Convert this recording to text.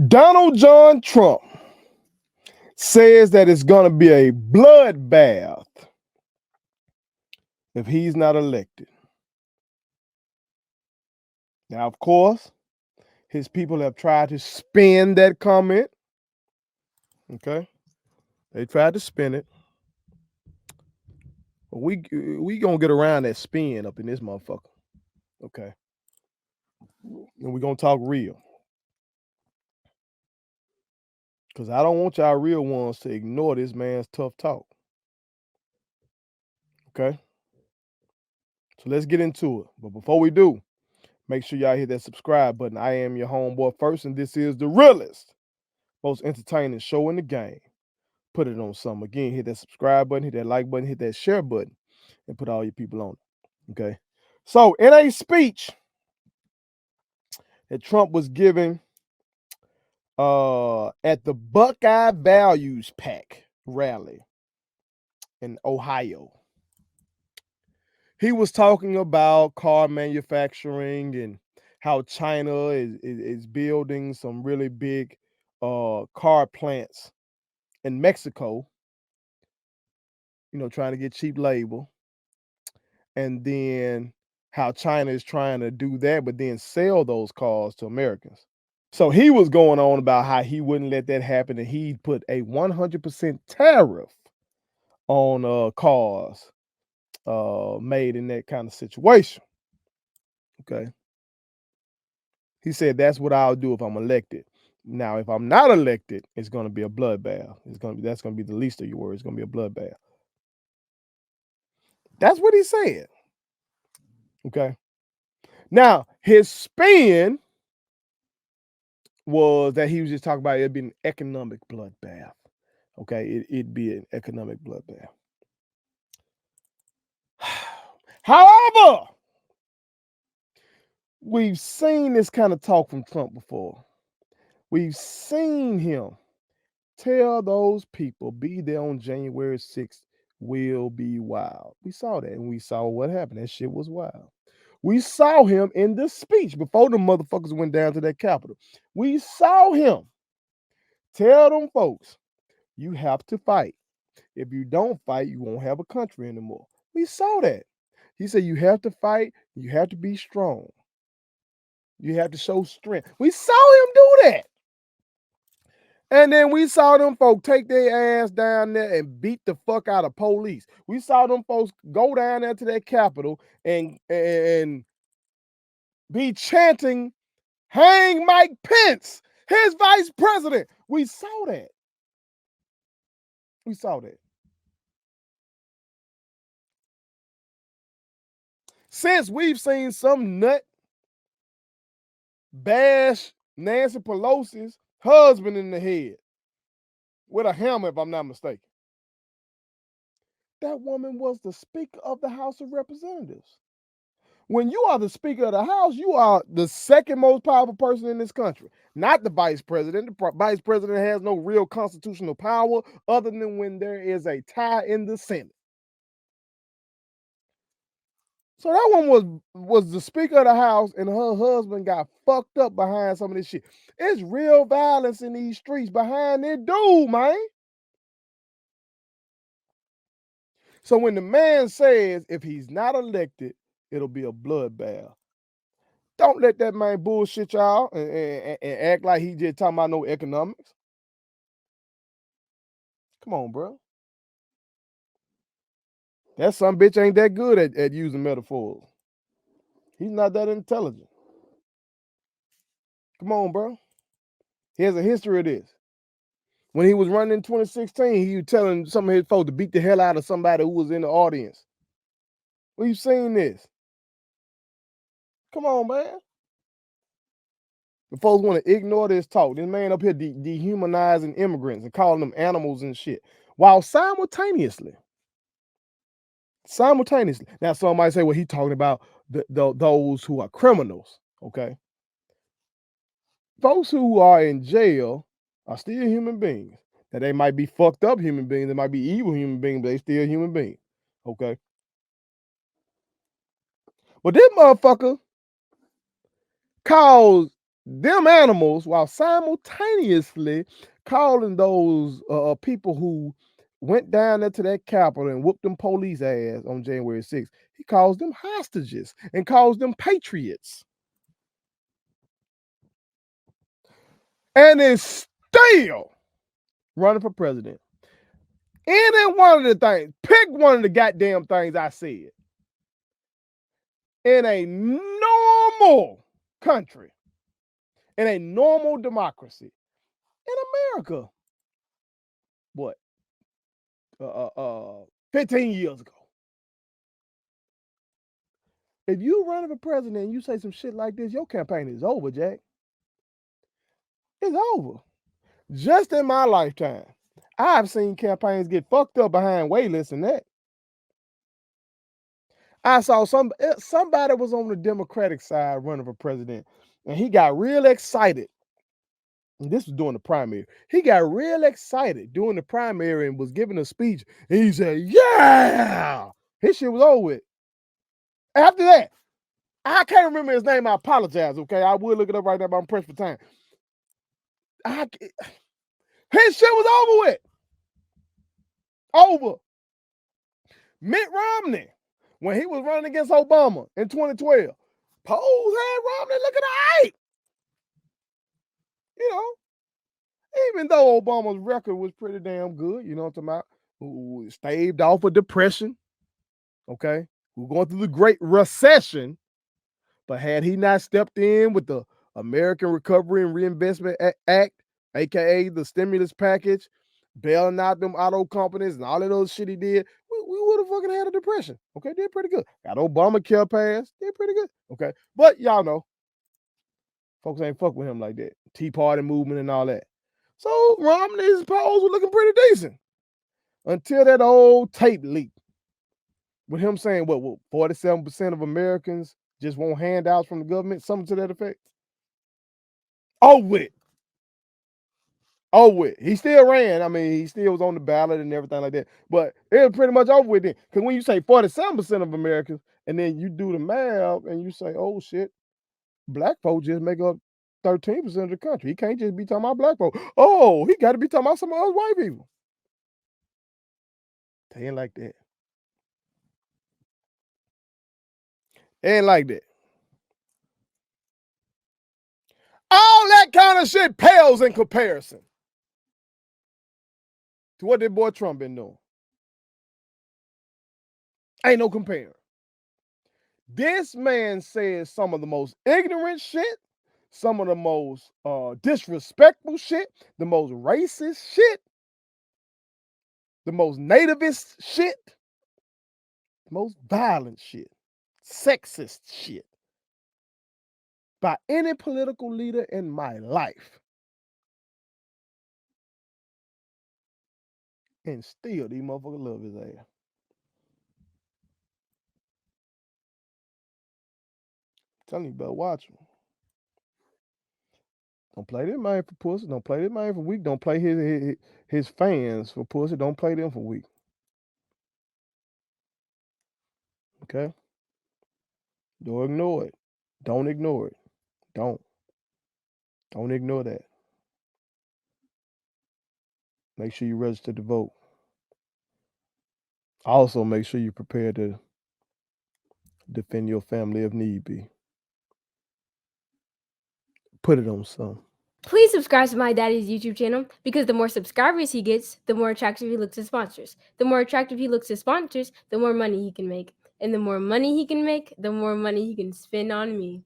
Donald John Trump says that it's going to be a bloodbath if he's not elected. Now, of course, his people have tried to spin that comment. Okay, they tried to spin it, but we gonna get around that spin up in this motherfucker. Okay, and we gonna talk real, because I don't want y'all real ones to ignore this man's tough talk. Okay, so let's get into it. But before we do, make sure y'all hit that subscribe button. I am your homeboy First, and this is the realest, most entertaining show in the game. Put it on something. Again, hit that subscribe button, hit that like button, hit that share button, and put all your people on it. Okay. So, in a speech that Trump was giving at the Buckeye Values Pack rally in Ohio, he was talking about car manufacturing and how China is building some really big car plants in Mexico, trying to get cheap labor. And then how China is trying to do that, but then sell those cars to Americans. So he was going on about how he wouldn't let that happen, and he put a 100% tariff on cars made in that kind of situation. Okay. He said that's what I'll do if I'm elected. Now, if I'm not elected, it's going to be a bloodbath. That's going to be the least of your worries. It's going to be a bloodbath. That's what he said. Okay. Now, his spin was that he was just talking about it'd be an economic bloodbath. Okay, it'd be an economic bloodbath. However, we've seen this kind of talk from Trump before. We've seen him tell those people, be there on January 6th, will be wild. We saw that, and we saw what happened. That shit was wild. We saw him in the speech before the motherfuckers went down to that Capitol. We saw him tell them folks, you have to fight. If you don't fight, you won't have a country anymore. We saw that. He said you have to fight, you have to be strong. You have to show strength. We saw him do that. And then we saw them folks take their ass down there and beat the fuck out of police. We saw them folks go down there to that Capitol and be chanting, hang Mike Pence, his vice president. We saw that. We saw that. Since we've seen some nut bash Nancy Pelosi's husband in the head with a hammer, if I'm not mistaken. That woman was the Speaker of the House of Representatives. When you are the Speaker of the House, you are the second most powerful person in this country, not the Vice President. The Vice President has no real constitutional power other than when there is a tie in the Senate. So that one was the Speaker of the House, and her husband got fucked up behind some of this shit. It's real violence in these streets behind that dude, man. So when the man says if he's not elected, it'll be a bloodbath. Don't let that man bullshit y'all and act like he just talking about no economics. Come on, bro. That some bitch ain't that good at using metaphors. He's not that intelligent. Come on, bro. He has a history of this. When he was running in 2016, he was telling some of his folks to beat the hell out of somebody who was in the audience. We've seen this. Come on, man. The folks want to ignore this talk. This man up here dehumanizing immigrants and calling them animals and shit, while simultaneously. Now, some might say, well, he's talking about those who are criminals, okay? Folks who are in jail are still human beings. Now, they might be fucked up human beings. They might be evil human beings, but they still human beings, okay? But this motherfucker calls them animals while simultaneously calling those people who went down there to that Capitol and whooped them police ass on January 6th. He calls them hostages and calls them patriots. And is still running for president. Any one of the things, pick one of the goddamn things I said. In a normal country, in a normal democracy, in America, what? 15 years ago. If you running for president and you say some shit like this, your campaign is over, Jack. It's over. Just in my lifetime, I've seen campaigns get fucked up behind way less than that. I saw somebody was on the Democratic side running for president, and he got real excited. And this was during the primary. He got real excited during the primary and was giving a speech. And he said, "Yeah!" His shit was over with. After that, I can't remember his name. I apologize. Okay, I will look it up right now, but I'm pressed for time. His shit was over with. Over. Mitt Romney, when he was running against Obama in 2012, polls had Romney looking all right. You know, even though Obama's record was pretty damn good, you know what I'm talking about? Who staved off of depression, okay? We're going through the Great Recession, but had he not stepped in with the American Recovery and Reinvestment Act, aka the stimulus package, bailing out them auto companies and all of those shit he did, we would have fucking had a depression. Okay, did pretty good. Got Obamacare passed, did pretty good. Okay, but y'all know, folks ain't fuck with him like that. Tea Party movement and all that. So Romney's polls were looking pretty decent until that old tape leaked with him saying what 47% of Americans just want handouts from the government, something to that effect. Oh, with. Oh, with. He still ran. I mean, he still was on the ballot and everything like that. But it was pretty much over with then. Because when you say 47% of Americans, and then you do the math and you say, oh shit, black folks just make up 13% of the country. He can't just be talking about black folks. Oh, he got to be talking about some other white people. They ain't like that. They ain't like that. All that kind of shit pales in comparison to what that boy Trump been doing. Ain't no comparing. This man says some of the most ignorant shit, some of the most disrespectful shit, the most racist shit, the most nativist shit, the most violent shit, sexist shit by any political leader in my life. And still, these motherfuckers love his ass. I'm telling you, better watch him. Don't play that man for pussy. Don't play that man for weak. Don't play his fans for pussy. Don't play them for weak. Okay? Don't ignore it. Don't ignore it. Don't. Don't ignore that. Make sure you register to vote. Also, make sure you're prepared to defend your family if need be. Put it on some. Please subscribe to my daddy's YouTube channel because the more subscribers he gets, the more attractive he looks to sponsors. The more attractive he looks to sponsors, the more money he can make. And the more money he can make, the more money he can spend on me.